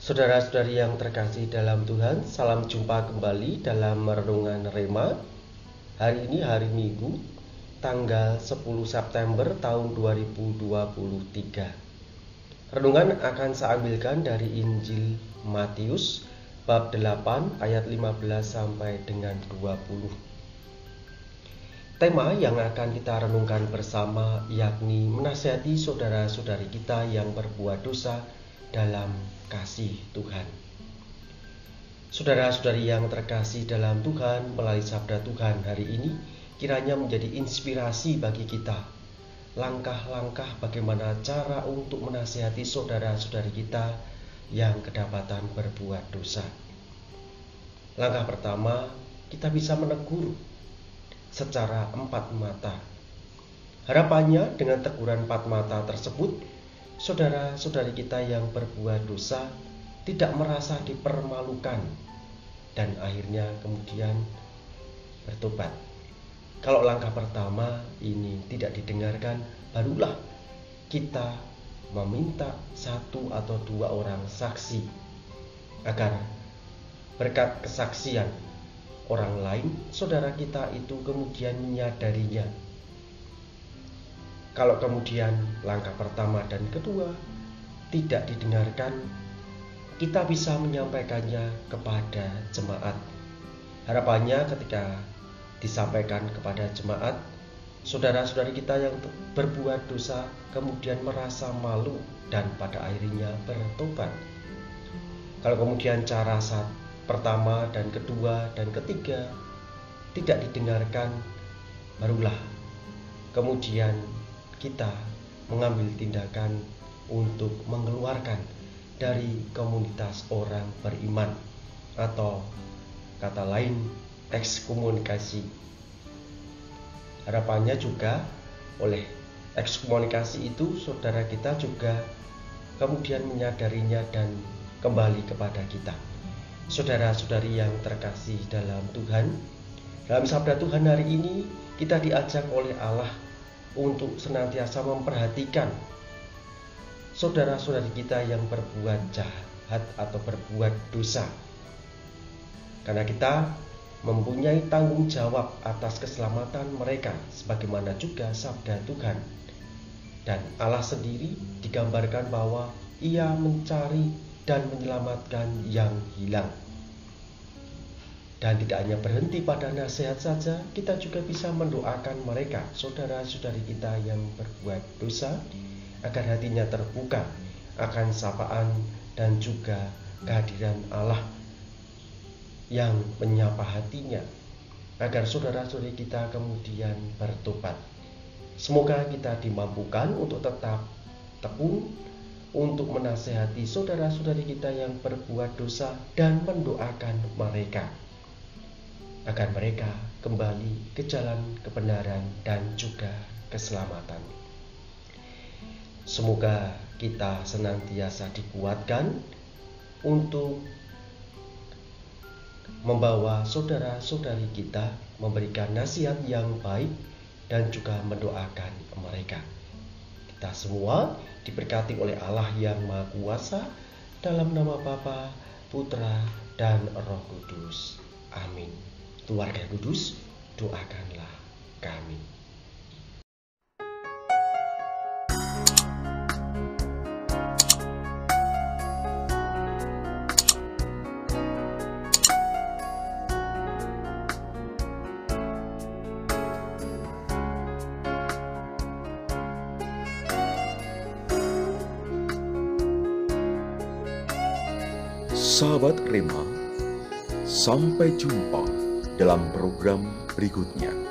Saudara-saudari yang terkasih dalam Tuhan, salam jumpa kembali dalam Renungan Rema. Hari ini hari Minggu, tanggal 10 September tahun 2023. Renungan akan saya ambilkan dari Injil Matius bab 8 ayat 15 sampai dengan 20. Tema yang akan kita renungkan bersama yakni menasihati saudara-saudari kita yang berbuat dosa dalam kasih Tuhan. Saudara-saudari yang terkasih dalam Tuhan, melalui sabda Tuhan hari ini kiranya menjadi inspirasi bagi kita. Langkah-langkah bagaimana cara untuk menasihati saudara-saudari kita yang kedapatan berbuat dosa. Langkah pertama, kita bisa menegur secara empat mata. Harapannya dengan teguran empat mata tersebut, saudara-saudari kita yang berbuat dosa tidak merasa dipermalukan dan akhirnya kemudian bertobat. Kalau langkah pertama ini tidak didengarkan, barulah kita meminta satu atau dua orang saksi agar berkat kesaksian orang lain, saudara kita itu kemudian menyadarinya. Kalau kemudian langkah pertama dan kedua tidak didengarkan, kita bisa menyampaikannya kepada jemaat. Harapannya ketika disampaikan kepada jemaat, saudara-saudari kita yang berbuat dosa kemudian merasa malu dan pada akhirnya bertobat. Kalau kemudian cara pertama dan kedua dan ketiga tidak didengarkan, barulah kemudian kita mengambil tindakan untuk mengeluarkan dari komunitas orang beriman, atau kata lain ekskomunikasi. Harapannya juga oleh ekskomunikasi itu saudara kita juga kemudian menyadarinya dan kembali kepada kita. Saudara-saudari yang terkasih dalam Tuhan, dalam sabda Tuhan hari ini kita diajak oleh Allah untuk senantiasa memperhatikan saudara-saudari kita yang berbuat jahat atau berbuat dosa. Karena kita mempunyai tanggung jawab atas keselamatan mereka, sebagaimana juga sabda Tuhan. Dan Allah sendiri digambarkan bahwa Ia mencari dan menyelamatkan yang hilang. Dan tidak hanya berhenti pada nasihat saja, kita juga bisa mendoakan mereka, saudara-saudari kita yang berbuat dosa, agar hatinya terbuka akan sapaan dan juga kehadiran Allah yang menyapa hatinya, agar saudara-saudari kita kemudian bertobat. Semoga kita dimampukan untuk tetap tekun untuk menasihati saudara-saudari kita yang berbuat dosa dan mendoakan mereka agar mereka kembali ke jalan kebenaran dan juga keselamatan. Semoga kita senantiasa dikuatkan untuk membawa saudara-saudari kita memberikan nasihat yang baik dan juga mendoakan mereka. Kita semua diberkati oleh Allah yang Maha Kuasa, dalam nama Bapa, Putra, dan Roh Kudus. Amin. Keluarga Kudus, doakanlah kami. Sahabat Rema, sampai jumpa dalam program berikutnya.